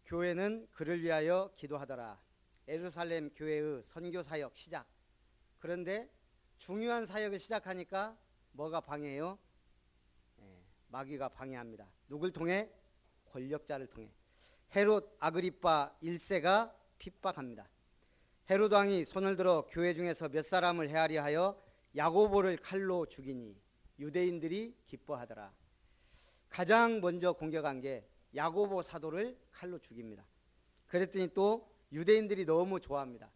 교회는 그를 위하여 기도하더라. 예루살렘 교회의 선교 사역 시작. 그런데 중요한 사역을 시작하니까 뭐가 방해해요? 마귀가 방해합니다. 누굴 통해? 권력자를 통해. 헤롯 아그리파 1세가 핍박합니다. 헤롯 왕이 손을 들어 교회 중에서 몇 사람을 헤아려 하여 야고보를 칼로 죽이니 유대인들이 기뻐하더라. 가장 먼저 공격한 게 야고보 사도를 칼로 죽입니다. 그랬더니 또 유대인들이 너무 좋아합니다.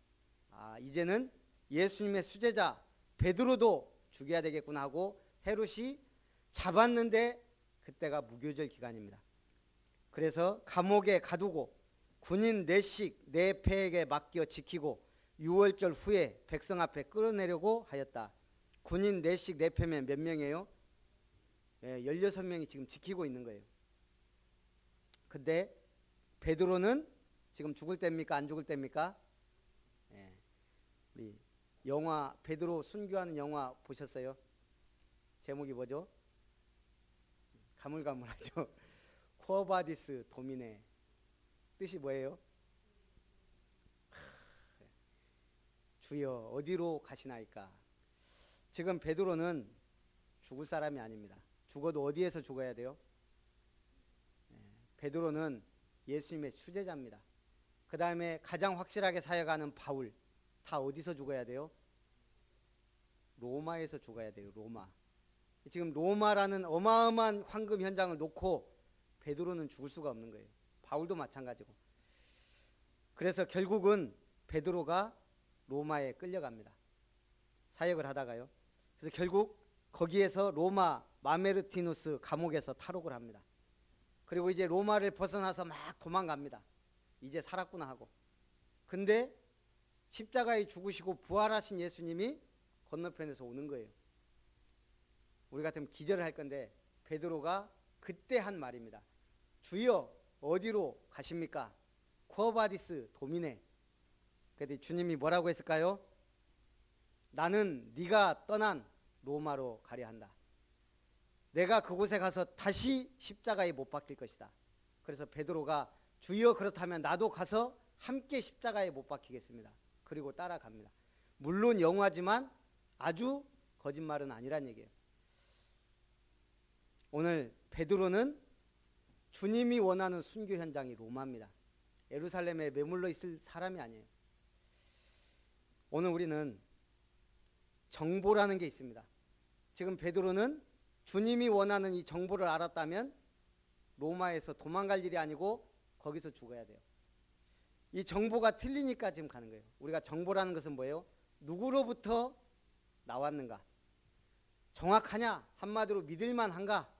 이제는 예수님의 수제자 베드로도 죽여야 되겠구나 하고 헤롯이 잡았는데 그때가 무교절 기간입니다. 그래서 감옥에 가두고 군인 넷씩 네 패에게 맡겨 지키고 6월절 후에 백성 앞에 끌어내려고 하였다. 군인 넷씩 네 패면 몇 명이에요? 16명이 지금 지키고 있는 거예요. 근데 베드로는 지금 죽을 때입니까? 안 죽을 때입니까? 우리 영화 베드로 순교하는 영화 보셨어요? 제목이 뭐죠? 가물가물하죠. 쿠어바디스 도미네. 뜻이 뭐예요? 주여 어디로 가시나이까? 지금 베드로는 죽을 사람이 아닙니다. 죽어도 어디에서 죽어야 돼요? 베드로는 예수님의 수제자입니다. 그 다음에 가장 확실하게 사역하는 바울, 다 어디서 죽어야 돼요? 로마에서 죽어야 돼요. 로마. 지금 로마라는 어마어마한 황금 현장을 놓고 베드로는 죽을 수가 없는 거예요. 바울도 마찬가지고. 그래서 결국은 베드로가 로마에 끌려갑니다. 사역을 하다가요. 그래서 결국 거기에서 로마 마메르티누스 감옥에서 탈옥을 합니다. 그리고 이제 로마를 벗어나서 막 도망갑니다. 이제 살았구나 하고. 근데 십자가에 죽으시고 부활하신 예수님이 건너편에서 오는 거예요. 우리 같으면 기절을 할 건데 베드로가 그때 한 말입니다. 주여 어디로 가십니까? 쿠어바디스 도미네. 그랬더니 주님이 뭐라고 했을까요? 나는 네가 떠난 로마로 가려 한다. 내가 그곳에 가서 다시 십자가에 못 박힐 것이다. 그래서 베드로가 주여 그렇다면 나도 가서 함께 십자가에 못 박히겠습니다. 그리고 따라갑니다. 물론 영화지만 아주 거짓말은 아니란 얘기예요. 오늘 베드로는 주님이 원하는 순교 현장이 로마입니다. 예루살렘에 머물러 있을 사람이 아니에요. 오늘 우리는 정보라는 게 있습니다. 지금 베드로는 주님이 원하는 이 정보를 알았다면 로마에서 도망갈 일이 아니고 거기서 죽어야 돼요. 이 정보가 틀리니까 지금 가는 거예요. 우리가 정보라는 것은 뭐예요? 누구로부터 나왔는가? 정확하냐? 한마디로 믿을만한가?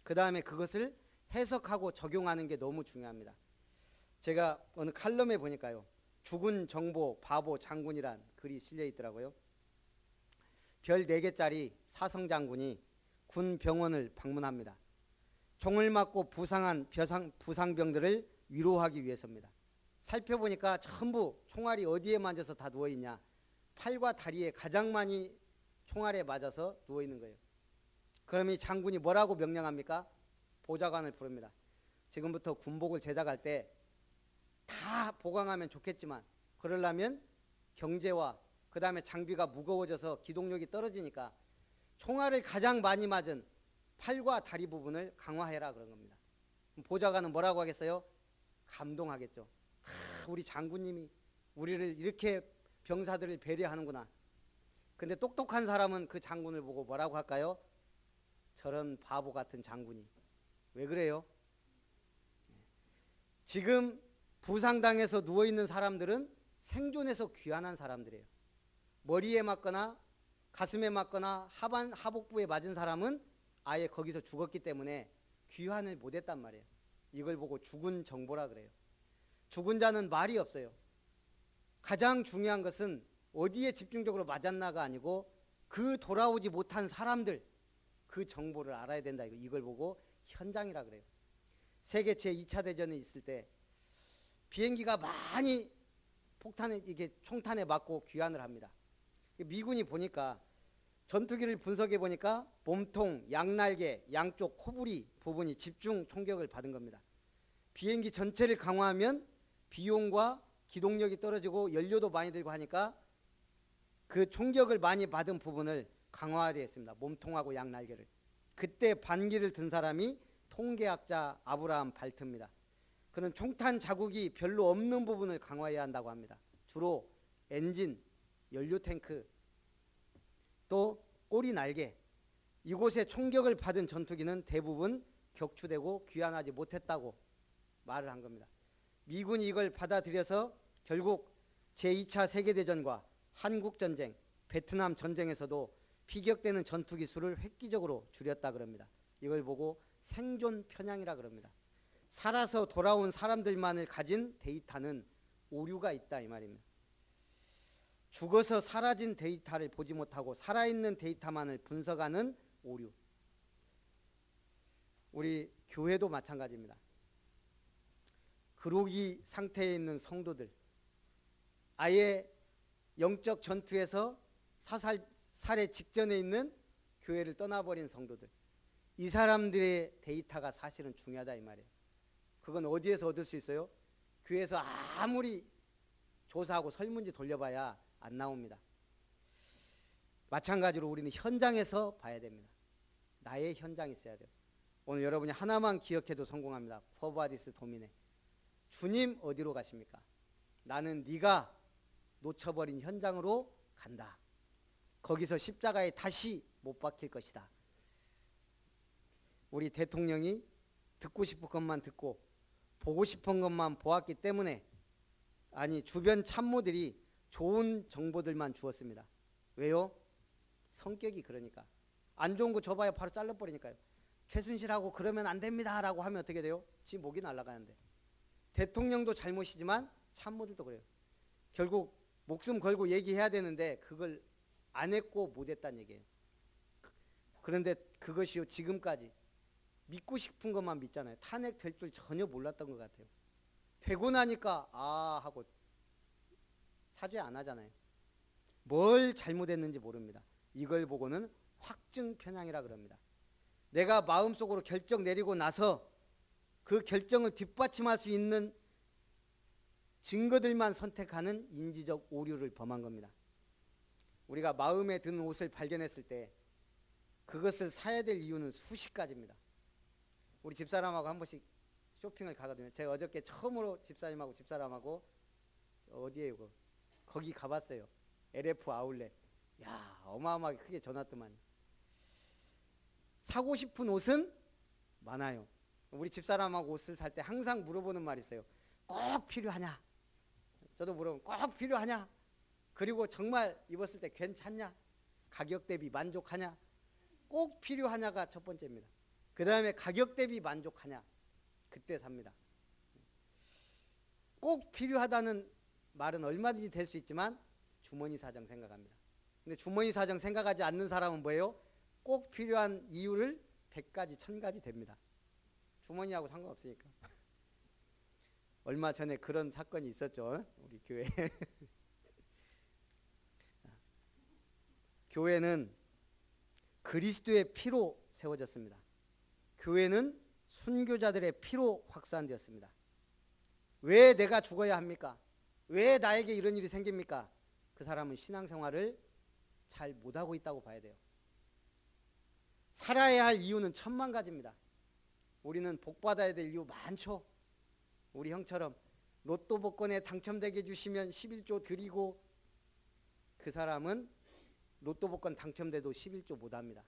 그 다음에 그것을 해석하고 적용하는 게 너무 중요합니다. 제가 어느 칼럼에 보니까요. 죽은 정보 바보 장군이란 글이 실려 있더라고요. 별 4개짜리 사성 장군이 군 병원을 방문합니다. 총을 맞고 부상한 부상병들을 위로하기 위해서입니다. 살펴보니까 전부 총알이 어디에 맞아서 다 누워있냐? 팔과 다리에 가장 많이 총알에 맞아서 누워있는 거예요. 그럼 이 장군이 뭐라고 명령합니까? 보좌관을 부릅니다. 지금부터 군복을 제작할 때 다 보강하면 좋겠지만 그러려면 경제와 그 다음에 장비가 무거워져서 기동력이 떨어지니까 총알을 가장 많이 맞은 팔과 다리 부분을 강화해라 그런 겁니다. 보좌관은 뭐라고 하겠어요? 감동하겠죠. 우리 장군님이 우리를 이렇게 병사들을 배려하는구나. 근데 똑똑한 사람은 그 장군을 보고 뭐라고 할까요? 저런 바보 같은 장군이. 왜 그래요? 지금 부상당해서 누워있는 사람들은 생존해서 귀환한 사람들이에요. 머리에 맞거나 가슴에 맞거나 하복부에 맞은 사람은 아예 거기서 죽었기 때문에 귀환을 못했단 말이에요. 이걸 보고 죽은 정보라 그래요. 죽은 자는 말이 없어요. 가장 중요한 것은 어디에 집중적으로 맞았나가 아니고 그 돌아오지 못한 사람들 그 정보를 알아야 된다. 이걸 보고 현장이라 그래요. 세계 제2차 대전이 있을 때 비행기가 많이 폭탄에 이게 총탄에 맞고 귀환을 합니다. 미군이 보니까 전투기를 분석해 보니까 몸통, 양날개, 양쪽 코부리 부분이 집중 총격을 받은 겁니다. 비행기 전체를 강화하면 비용과 기동력이 떨어지고 연료도 많이 들고 하니까 그 총격을 많이 받은 부분을 강화하려 했습니다. 몸통하고 양날개를. 그때 반기를 든 사람이 통계학자 아브라함 발트입니다. 그는 총탄 자국이 별로 없는 부분을 강화해야 한다고 합니다. 주로 엔진, 연료 탱크, 또 꼬리 날개, 이곳에 총격을 받은 전투기는 대부분 격추되고 귀환하지 못했다고 말을 한 겁니다. 미군이 이걸 받아들여서 결국 제2차 세계대전과 한국전쟁, 베트남 전쟁에서도 피격되는 전투기 수를 획기적으로 줄였다 그럽니다. 이걸 보고 생존 편향이라 그럽니다. 살아서 돌아온 사람들만을 가진 데이터는 오류가 있다 이 말입니다. 죽어서 사라진 데이터를 보지 못하고 살아있는 데이터만을 분석하는 오류. 우리 교회도 마찬가지입니다. 그로기 상태에 있는 성도들, 아예 영적 전투에서 살해 직전에 있는 교회를 떠나버린 성도들, 이 사람들의 데이터가 사실은 중요하다 이 말이에요. 그건 어디에서 얻을 수 있어요? 교회에서 아무리 조사하고 설문지 돌려봐야 안 나옵니다. 마찬가지로 우리는 현장에서 봐야 됩니다. 나의 현장이 있어야 돼요. 오늘 여러분이 하나만 기억해도 성공합니다. 쿼바디스 도미네. 주님 어디로 가십니까? 나는 네가 놓쳐버린 현장으로 간다. 거기서 십자가에 다시 못 박힐 것이다. 우리 대통령이 듣고 싶은 것만 듣고 보고 싶은 것만 보았기 때문에, 아니 주변 참모들이 좋은 정보들만 주었습니다. 왜요? 성격이 그러니까. 안 좋은 거 줘봐야 바로 잘라버리니까요. 최순실하고 그러면 안 됩니다 라고 하면 어떻게 돼요? 지 목이 날아가는데. 대통령도 잘못이지만 참모들도 그래요. 결국 목숨 걸고 얘기해야 되는데 그걸 안 했고 못했다는 얘기예요. 그런데 그것이요, 지금까지 믿고 싶은 것만 믿잖아요. 탄핵될 줄 전혀 몰랐던 것 같아요. 되고 나니까 아 하고 사죄 안 하잖아요. 뭘 잘못했는지 모릅니다. 이걸 보고는 확증 편향이라 그럽니다. 내가 마음속으로 결정 내리고 나서 그 결정을 뒷받침할 수 있는 증거들만 선택하는 인지적 오류를 범한 겁니다. 우리가 마음에 드는 옷을 발견했을 때 그것을 사야 될 이유는 수십 가지입니다. 우리 집사람하고 한 번씩 쇼핑을 가거든요. 제가 어저께 처음으로 집사람하고 어디에요? 거기 가봤어요. LF 아울렛. 야, 어마어마하게 크게 전화더만. 사고 싶은 옷은 많아요. 우리 집사람하고 옷을 살 때 항상 물어보는 말이 있어요. 꼭 필요하냐? 저도 물어보면 꼭 필요하냐? 그리고 정말 입었을 때 괜찮냐? 가격 대비 만족하냐? 꼭 필요하냐가 첫 번째입니다. 그 다음에 가격 대비 만족하냐? 그때 삽니다. 꼭 필요하다는 말은 얼마든지 될 수 있지만 주머니 사정 생각합니다. 근데 주머니 사정 생각하지 않는 사람은 뭐예요? 꼭 필요한 이유를 100가지, 1000가지 됩니다. 주머니하고 상관없으니까. 얼마 전에 그런 사건이 있었죠. 우리 교회에. 교회는 그리스도의 피로 세워졌습니다. 교회는 순교자들의 피로 확산되었습니다. 왜 내가 죽어야 합니까? 왜 나에게 이런 일이 생깁니까? 그 사람은 신앙생활을 잘 못하고 있다고 봐야 돼요. 살아야 할 이유는 1000만 가지입니다. 우리는 복받아야 될 이유 많죠. 우리 형처럼 로또 복권에 당첨되게 해주시면 11조 드리고, 그 사람은 로또 복권 당첨돼도 11조 못합니다.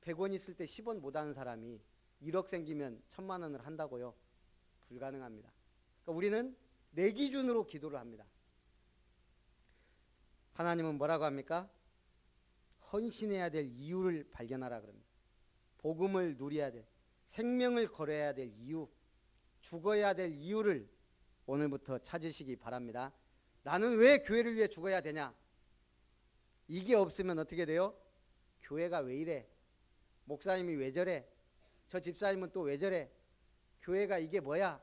100원 있을 때 10원 못하는 사람이 1억 생기면 1000만 원을 한다고요? 불가능합니다. 그러니까 우리는 내 기준으로 기도를 합니다. 하나님은 뭐라고 합니까? 헌신해야 될 이유를 발견하라 그럽니다. 복음을 누려야 될, 생명을 걸어야 될 이유, 죽어야 될 이유를 오늘부터 찾으시기 바랍니다. 나는 왜 교회를 위해 죽어야 되냐? 이게 없으면 어떻게 돼요? 교회가 왜 이래? 목사님이 왜 저래? 저 집사님은 또 왜 저래? 교회가 이게 뭐야?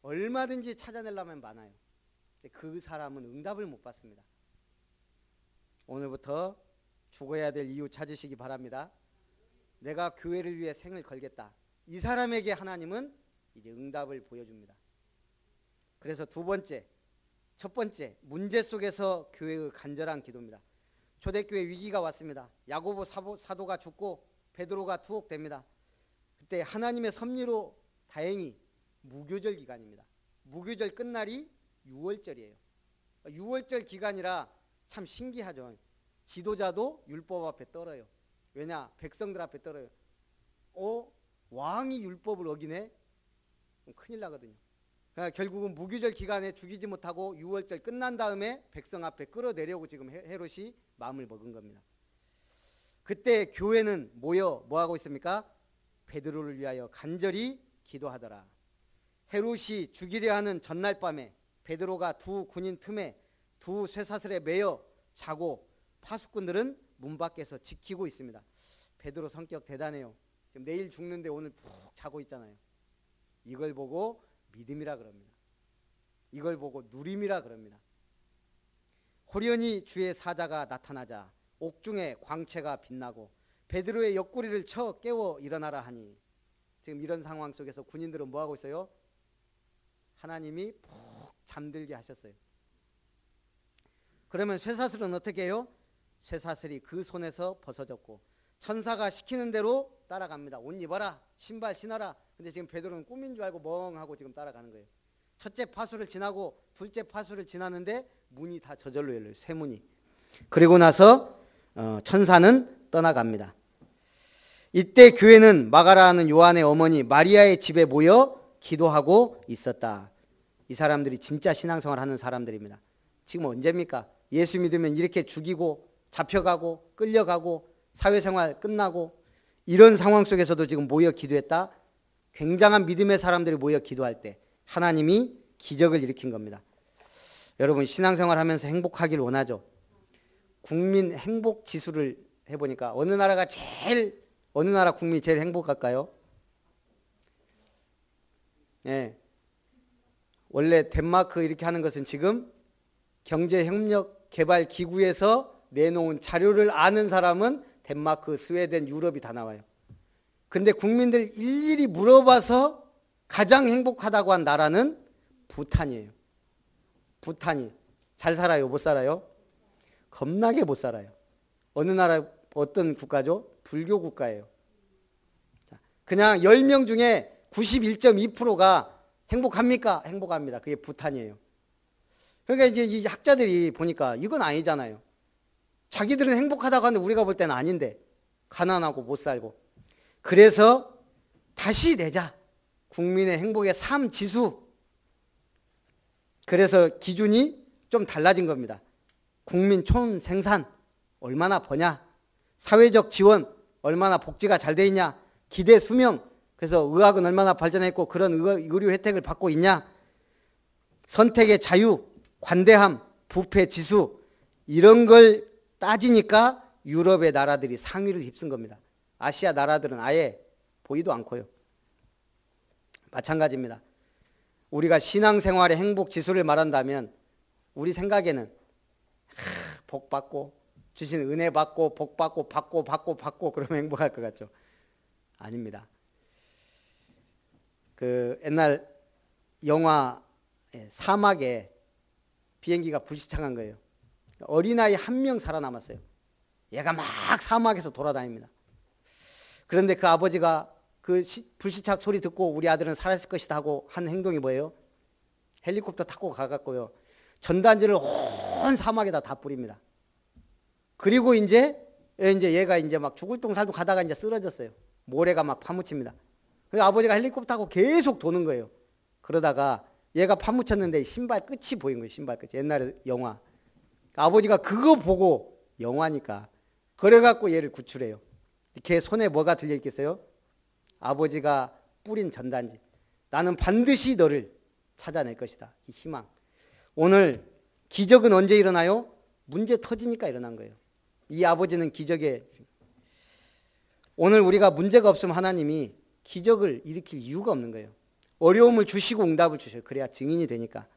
얼마든지 찾아내려면 많아요. 그 사람은 응답을 못 받습니다. 오늘부터 죽어야 될 이유 찾으시기 바랍니다. 내가 교회를 위해 생을 걸겠다. 이 사람에게 하나님은 이제 응답을 보여줍니다. 그래서 첫 번째 문제 속에서 교회의 간절한 기도입니다. 초대교회 위기가 왔습니다. 야고보 사도가 죽고 베드로가 투옥됩니다. 그때 하나님의 섭리로 다행히 무교절 기간입니다. 무교절 끝날이 6월절이에요. 6월절 기간이라 참 신기하죠. 지도자도 율법 앞에 떨어요. 왜냐? 백성들 앞에 떨어요. 왕이 율법을 어기네? 큰일 나거든요. 그러니까 결국은 무교절 기간에 죽이지 못하고 6월절 끝난 다음에 백성 앞에 끌어내려고 지금 헤롯이 마음을 먹은 겁니다. 그때 교회는 모여 뭐하고 있습니까? 베드로를 위하여 간절히 기도하더라. 헤롯이 죽이려 하는 전날 밤에 베드로가 두 군인 틈에 두 쇠사슬에 매여 자고 파수꾼들은 문 밖에서 지키고 있습니다. 베드로 성격 대단해요. 지금 내일 죽는데 오늘 푹 자고 있잖아요. 이걸 보고 믿음이라 그럽니다. 이걸 보고 누림이라 그럽니다. 호련히 주의 사자가 나타나자 옥중에 광채가 빛나고 베드로의 옆구리를 쳐 깨워 일어나라 하니, 지금 이런 상황 속에서 군인들은 뭐하고 있어요? 하나님이 푹 잠들게 하셨어요. 그러면 쇠사슬은 어떻게 해요? 쇠사슬이 그 손에서 벗어졌고 천사가 시키는 대로 따라갑니다. 옷 입어라, 신발 신어라. 근데 지금 베드로는 꿈인 줄 알고 멍하고 지금 따라가는 거예요. 첫째 파수를 지나고 둘째 파수를 지나는데 문이 다 저절로 열려요. 새 문이. 그리고 나서 천사는 떠나갑니다. 이때 교회는 마가라는 요한의 어머니 마리아의 집에 모여 기도하고 있었다. 이 사람들이 진짜 신앙생활 하는 사람들입니다. 지금 언제입니까? 예수 믿으면 이렇게 죽이고 잡혀가고 끌려가고 사회생활 끝나고 이런 상황 속에서도 지금 모여 기도했다. 굉장한 믿음의 사람들이 모여 기도할 때 하나님이 기적을 일으킨 겁니다. 여러분 신앙생활 하면서 행복하길 원하죠. 국민 행복 지수를 해보니까 어느 나라 국민이 제일 행복할까요? 예. 원래 덴마크 이렇게 하는 것은 지금 경제협력개발기구에서 내놓은 자료를 아는 사람은 덴마크, 스웨덴, 유럽이 다 나와요. 근데 국민들 일일이 물어봐서 가장 행복하다고 한 나라는 부탄이에요. 부탄이 잘 살아요? 못 살아요? 겁나게 못 살아요. 어느 나라 어떤 국가죠? 불교 국가예요. 그냥 10명 중에 91.2%가 행복합니까? 행복합니다. 그게 부탄이에요. 그러니까 이제 이 학자들이 보니까 이건 아니잖아요. 자기들은 행복하다고 하는데 우리가 볼 때는 아닌데 가난하고 못 살고. 그래서 다시 내자. 국민의 행복의 3지수. 그래서 기준이 좀 달라진 겁니다. 국민 총 생산 얼마나 버냐, 사회적 지원 얼마나 복지가 잘 돼 있냐, 기대 수명, 그래서 의학은 얼마나 발전했고 그런 의료 혜택을 받고 있냐, 선택의 자유, 관대함, 부패 지수 이런 걸 따지니까 유럽의 나라들이 상위를 휩쓴 겁니다. 아시아 나라들은 아예 보이도 않고요. 마찬가지입니다. 우리가 신앙생활의 행복 지수를 말한다면 우리 생각에는 복 받고 주신 은혜 받고 복 받고 받고 그러면 행복할 것 같죠? 아닙니다. 그 옛날 영화 사막에 비행기가 불시착한 거예요. 어린아이 1명 살아남았어요. 얘가 막 사막에서 돌아다닙니다. 그런데 그 아버지가 그 불시착 소리 듣고 우리 아들은 살았을 것이다 하고 한 행동이 뭐예요? 헬리콥터 타고 가갖고요, 전단지를 온 사막에다 다 뿌립니다. 그리고 이제 얘가 이제 막 죽을 똥살도 가다가 이제 쓰러졌어요. 모래가 막 파묻힙니다. 그래서 아버지가 헬리콥터 타고 계속 도는 거예요. 그러다가 얘가 파묻혔는데 신발 끝이 보인 거예요. 신발 끝이. 옛날에 영화. 아버지가 그거 보고, 영화니까 그래갖고 얘를 구출해요. 걔 손에 뭐가 들려있겠어요? 아버지가 뿌린 전단지. 나는 반드시 너를 찾아낼 것이다. 이 희망. 오늘 기적은 언제 일어나요? 문제 터지니까 일어난 거예요. 이 아버지는 기적에, 오늘 우리가 문제가 없으면 하나님이 기적을 일으킬 이유가 없는 거예요. 어려움을 주시고 응답을 주셔요. 그래야 증인이 되니까.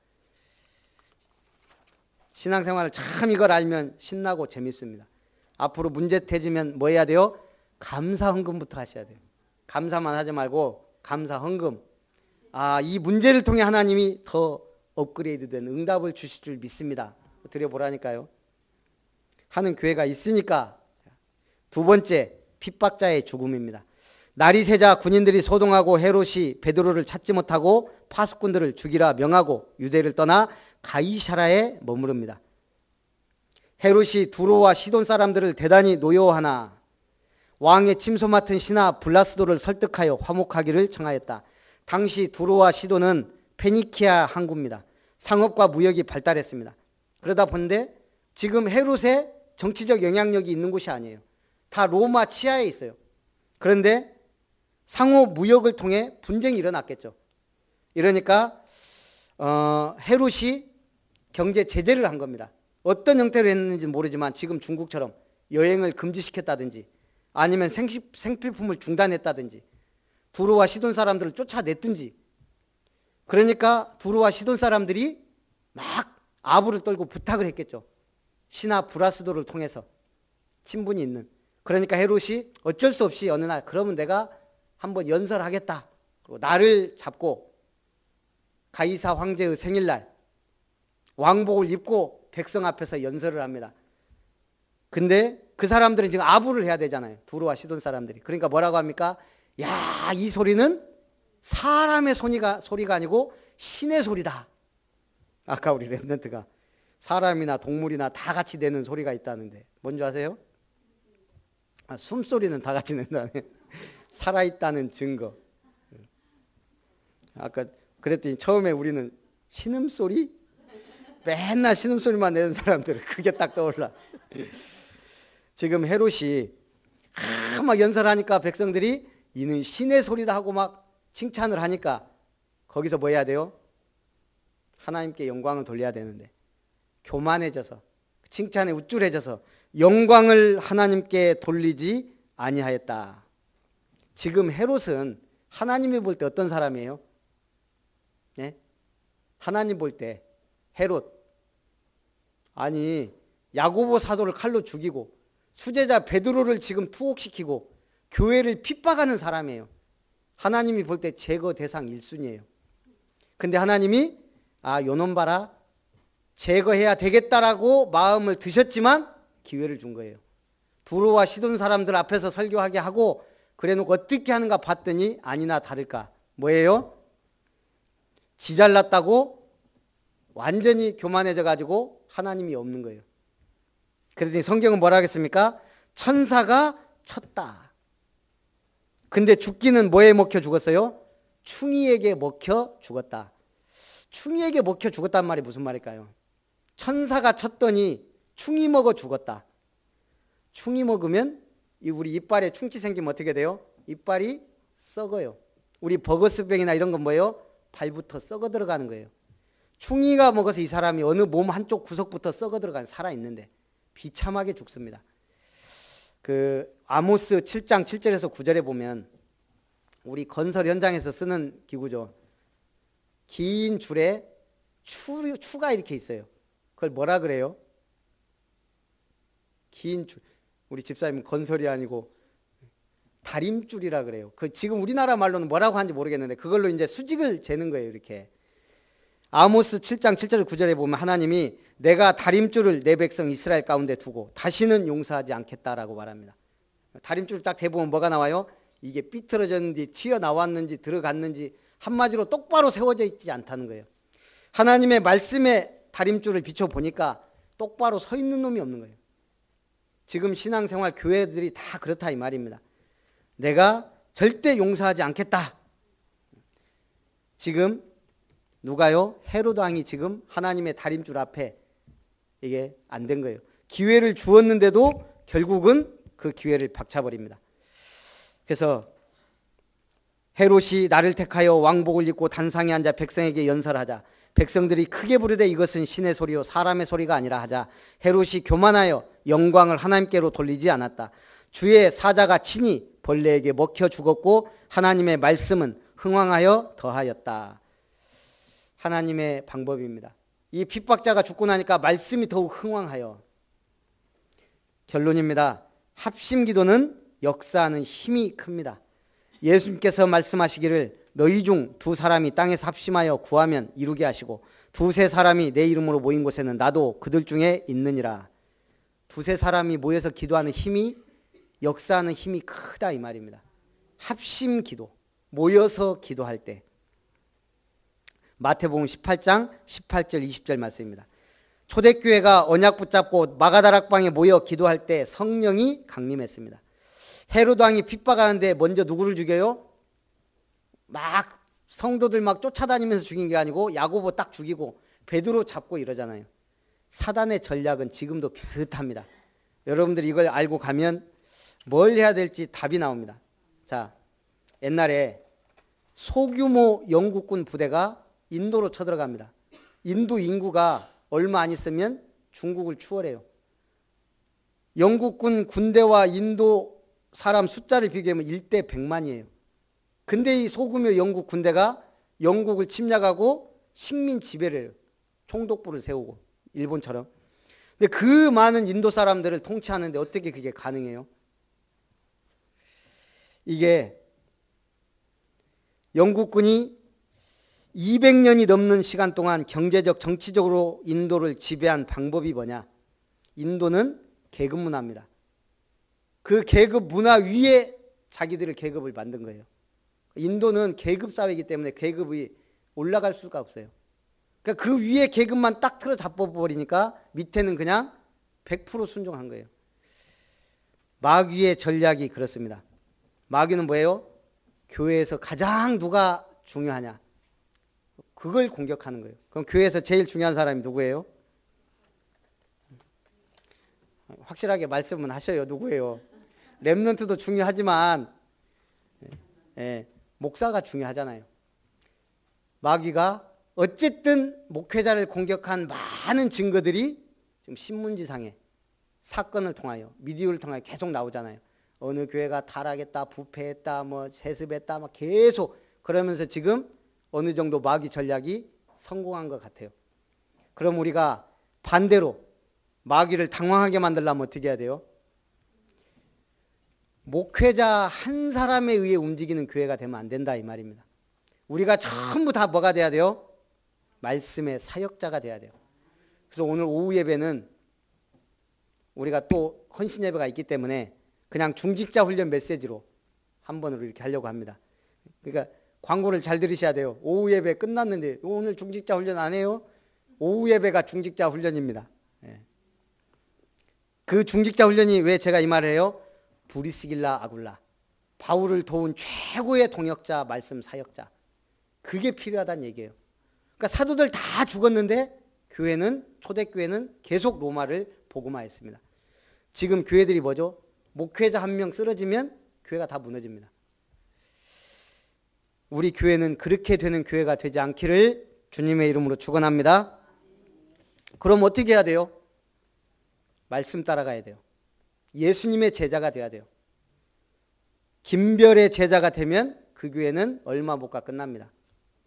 신앙생활을 참 이걸 알면 신나고 재밌습니다. 앞으로 문제 터지면 뭐 해야 돼요? 감사 헌금부터 하셔야 돼요. 감사만 하지 말고 감사 헌금. 이 문제를 통해 하나님이 더 업그레이드된 응답을 주실 줄 믿습니다. 드려보라니까요. 하는 교회가 있으니까. 두 번째, 핍박자의 죽음입니다. 날이 새자 군인들이 소동하고 헤롯이 베드로를 찾지 못하고 파수꾼들을 죽이라 명하고 유대를 떠나 가이사라에 머무릅니다. 헤롯이 두로와 시돈 사람들을 대단히 노여워하나 왕의 침소 맡은 신하 블라스도를 설득하여 화목하기를 청하였다. 당시 두로와 시돈은 페니키아 항구입니다. 상업과 무역이 발달했습니다. 그러다 보는데 지금 헤롯의 정치적 영향력이 있는 곳이 아니에요. 다 로마 치하에 있어요. 그런데 상호 무역을 통해 분쟁이 일어났겠죠. 이러니까 헤롯이 경제 제재를 한 겁니다. 어떤 형태로 했는지 모르지만 지금 중국처럼 여행을 금지시켰다든지 아니면 생필품을 중단했다든지 두로와 시돈 사람들을 쫓아냈든지. 그러니까 두로와 시돈 사람들이 막 아부를 떨고 부탁을 했겠죠. 신하 브라스도를 통해서 친분이 있는. 그러니까 헤롯이 어쩔 수 없이 어느 날 그러면 내가 한번 연설하겠다. 그리고 날을 잡고 가이사 황제의 생일날 왕복을 입고 백성 앞에서 연설을 합니다. 근데 그 사람들은 지금 아부를 해야 되잖아요. 두로와 시돈 사람들이. 그러니까 뭐라고 합니까? 야, 이 소리는 사람의 소리가 아니고 신의 소리다. 아까 우리 랩런트가 사람이나 동물이나 다 같이 내는 소리가 있다는데 뭔지 아세요? 숨소리는 다 같이 낸다네. 살아있다는 증거. 아까 그랬더니 처음에 우리는 신음소리? 맨날 신음소리만 내는 사람들은 그게 딱 떠올라. 지금 헤롯이 막 연설하니까 백성들이 이는 신의 소리다 하고 막 칭찬을 하니까 거기서 뭐 해야 돼요? 하나님께 영광을 돌려야 되는데 교만해져서 칭찬에 우쭐해져서 영광을 하나님께 돌리지 아니하였다. 지금 헤롯은 하나님이 볼 때 어떤 사람이에요? 네? 하나님 볼 때 헤롯 아니 야고보 사도를 칼로 죽이고 수제자 베드로를 지금 투옥시키고 교회를 핍박하는 사람이에요. 하나님이 볼 때 제거 대상 1순위예요. 근데 하나님이 요놈 봐라 제거해야 되겠다라고 마음을 드셨지만 기회를 준 거예요. 두로와 시돈 사람들 앞에서 설교하게 하고 그래놓고 어떻게 하는가 봤더니 아니나 다를까 뭐예요? 지 잘났다고 완전히 교만해져 가지고 하나님이 없는 거예요. 그랬더니 성경은 뭐라 하겠습니까? 천사가 쳤다. 근데 죽기는 뭐에 먹혀 죽었어요? 충이에게 먹혀 죽었다. 충이에게 먹혀 죽었단 말이 무슨 말일까요? 천사가 쳤더니 충이 먹어 죽었다. 충이 먹으면 우리 이빨에 충치 생기면 어떻게 돼요? 이빨이 썩어요. 우리 버거스병이나 이런 건 뭐예요? 발부터 썩어 들어가는 거예요. 충이가 먹어서 이 사람이 어느 몸 한쪽 구석부터 썩어 들어가는 살아있는데 비참하게 죽습니다. 그 아모스 7장 7절에서 9절에 보면 우리 건설 현장에서 쓰는 기구죠. 긴 줄에 추가 이렇게 있어요. 그걸 뭐라 그래요? 긴 줄. 우리 집사님은 건설이 아니고 다림줄이라 그래요. 그 지금 우리나라 말로는 뭐라고 하는지 모르겠는데 그걸로 이제 수직을 재는 거예요. 이렇게. 아모스 7장 7절 9절에 보면 하나님이 내가 다림줄을 내 백성 이스라엘 가운데 두고 다시는 용서하지 않겠다라고 말합니다. 다림줄을 딱 대보면 뭐가 나와요? 이게 삐뚤어졌는지 튀어나왔는지 들어갔는지 한마디로 똑바로 세워져 있지 않다는 거예요. 하나님의 말씀에 다림줄을 비춰보니까 똑바로 서 있는 놈이 없는 거예요. 지금 신앙생활 교회들이 다 그렇다 이 말입니다. 내가 절대 용서하지 않겠다. 지금 누가요? 헤롯 왕이 지금 하나님의 다림줄 앞에 이게 안 된 거예요. 기회를 주었는데도 결국은 그 기회를 박차버립니다. 그래서 헤롯이 나를 택하여 왕복을 입고 단상에 앉아 백성에게 연설하자. 백성들이 크게 부르되 이것은 신의 소리요 사람의 소리가 아니라 하자. 헤롯이 교만하여 영광을 하나님께로 돌리지 않았다. 주의 사자가 친히 벌레에게 먹혀 죽었고 하나님의 말씀은 흥왕하여 더하였다. 하나님의 방법입니다. 이 핍박자가 죽고 나니까 말씀이 더욱 흥왕하여. 결론입니다. 합심기도는 역사하는 힘이 큽니다. 예수님께서 말씀하시기를 너희 중 두 사람이 땅에서 합심하여 구하면 이루게 하시고 두세 사람이 내 이름으로 모인 곳에는 나도 그들 중에 있느니라. 두세 사람이 모여서 기도하는 힘이, 역사하는 힘이 크다 이 말입니다. 합심 기도, 모여서 기도할 때. 마태복음 18장 18절 20절 말씀입니다. 초대교회가 언약 붙잡고 마가다락방에 모여 기도할 때 성령이 강림했습니다. 헤로드 왕이 핍박하는데 먼저 누구를 죽여요? 막 성도들 막 쫓아다니면서 죽인 게 아니고 야고보 딱 죽이고 베드로 잡고 이러잖아요. 사단의 전략은 지금도 비슷합니다. 여러분들이 이걸 알고 가면 뭘 해야 될지 답이 나옵니다. 자, 옛날에 소규모 영국군 부대가 인도로 쳐들어갑니다. 인도 인구가 얼마 안 있으면 중국을 추월해요. 영국군 군대와 인도 사람 숫자를 비교하면 1대 100만이에요. 근데 이 소규모 영국 군대가 영국을 침략하고 식민 지배를 해요. 총독부를 세우고 일본처럼. 근데 그 많은 인도 사람들을 통치하는데 어떻게 그게 가능해요? 이게 영국군이 200년이 넘는 시간 동안 경제적, 정치적으로 인도를 지배한 방법이 뭐냐? 인도는 계급 문화입니다. 그 계급 문화 위에 자기들의 계급을 만든 거예요. 인도는 계급 사회이기 때문에 계급이 올라갈 수가 없어요. 그러니까 그 위에 계급만 딱 틀어 잡아버리니까 밑에는 그냥 100% 순종한 거예요. 마귀의 전략이 그렇습니다. 마귀는 뭐예요? 교회에서 가장 누가 중요하냐? 그걸 공격하는 거예요. 그럼 교회에서 제일 중요한 사람이 누구예요? 확실하게 말씀은 하셔요. 누구예요? 렘넌트도 중요하지만 목사가 중요하잖아요. 마귀가 어쨌든 목회자를 공격한 많은 증거들이 지금 신문지상에 사건을 통하여 미디어를 통하여 계속 나오잖아요. 어느 교회가 타락했다, 부패했다, 뭐 세습했다, 막 계속 그러면서 지금 어느 정도 마귀 전략이 성공한 것 같아요. 그럼 우리가 반대로 마귀를 당황하게 만들려면 어떻게 해야 돼요? 목회자 한 사람에 의해 움직이는 교회가 되면 안 된다 이 말입니다. 우리가 전부 다 뭐가 돼야 돼요? 말씀의 사역자가 돼야 돼요. 그래서 오늘 오후 예배는 우리가 또 헌신 예배가 있기 때문에 그냥 중직자 훈련 메시지로 한 번으로 이렇게 하려고 합니다. 그러니까 광고를 잘 들으셔야 돼요. 오후 예배 끝났는데 오늘 중직자 훈련 안 해요? 오후 예배가 중직자 훈련입니다. 그 중직자 훈련이 왜 제가 이 말을 해요? 브리스길라 아굴라, 바울을 도운 최고의 동역자, 말씀 사역자, 그게 필요하다는 얘기예요. 그러니까 사도들 다 죽었는데 교회는, 초대교회는 계속 로마를 복음화했습니다. 지금 교회들이 뭐죠? 목회자 한 명 쓰러지면 교회가 다 무너집니다. 우리 교회는 그렇게 되는 교회가 되지 않기를 주님의 이름으로 축원합니다. 그럼 어떻게 해야 돼요? 말씀 따라가야 돼요. 예수님의 제자가 돼야 돼요. 김별의 제자가 되면 그 교회는 얼마 못 가 끝납니다.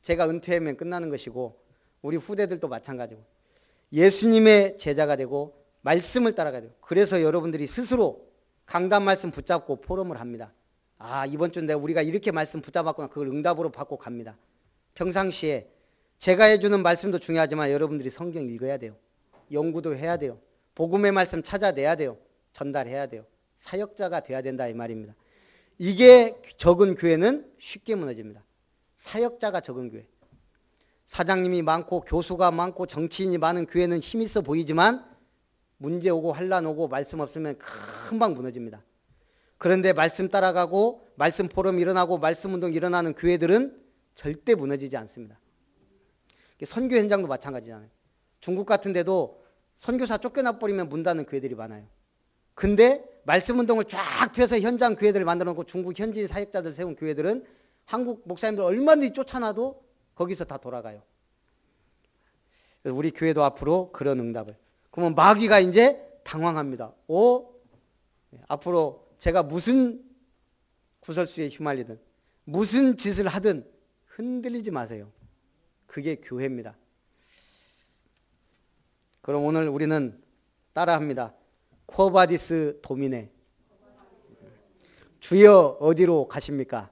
제가 은퇴하면 끝나는 것이고 우리 후대들도 마찬가지고 예수님의 제자가 되고 말씀을 따라가야 돼요. 그래서 여러분들이 스스로 강단 말씀 붙잡고 포럼을 합니다. 아, 이번 주 내가 우리가 이렇게 말씀 붙잡았구나. 그걸 응답으로 받고 갑니다. 평상시에 제가 해주는 말씀도 중요하지만 여러분들이 성경 읽어야 돼요. 연구도 해야 돼요. 복음의 말씀 찾아내야 돼요. 전달해야 돼요. 사역자가 돼야 된다 이 말입니다. 이게 적은 교회는 쉽게 무너집니다. 사역자가 적은 교회. 사장님이 많고 교수가 많고 정치인이 많은 교회는 힘 있어 보이지만 문제 오고 환난 오고 말씀 없으면 금방 무너집니다. 그런데 말씀 따라가고 말씀 포럼 일어나고 말씀 운동 일어나는 교회들은 절대 무너지지 않습니다. 선교 현장도 마찬가지잖아요. 중국 같은 데도 선교사 쫓겨나 버리면 문 닫는 교회들이 많아요. 근데 말씀 운동을 쫙 펴서 현장 교회들을 만들어 놓고 중국 현지인 사역자들 세운 교회들은 한국 목사님들 얼마든지 쫓아놔도 거기서 다 돌아가요. 그래서 우리 교회도 앞으로 그런 응답을. 그러면 마귀가 이제 당황합니다. 앞으로 제가 무슨 구설수에 휘말리든 무슨 짓을 하든 흔들리지 마세요. 그게 교회입니다. 그럼 오늘 우리는 따라합니다. 쿼바디스 도미네. 주여 어디로 가십니까?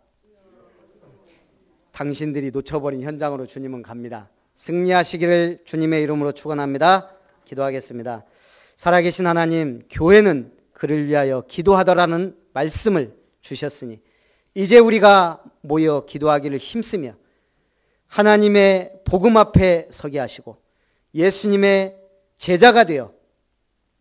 당신들이 놓쳐버린 현장으로 주님은 갑니다. 승리하시기를 주님의 이름으로 축원합니다. 기도하겠습니다. 살아계신 하나님, 교회는 그를 위하여 기도하더라는 말씀을 주셨으니 이제 우리가 모여 기도하기를 힘쓰며 하나님의 복음 앞에 서게 하시고 예수님의 제자가 되어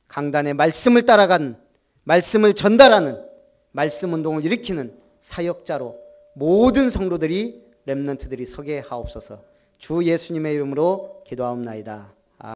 강단의 말씀을 따라가는, 말씀을 전달하는, 말씀 운동을 일으키는 사역자로 모든 성도들이, 렘넌트들이 서게 하옵소서. 주 예수님의 이름으로 기도하옵나이다.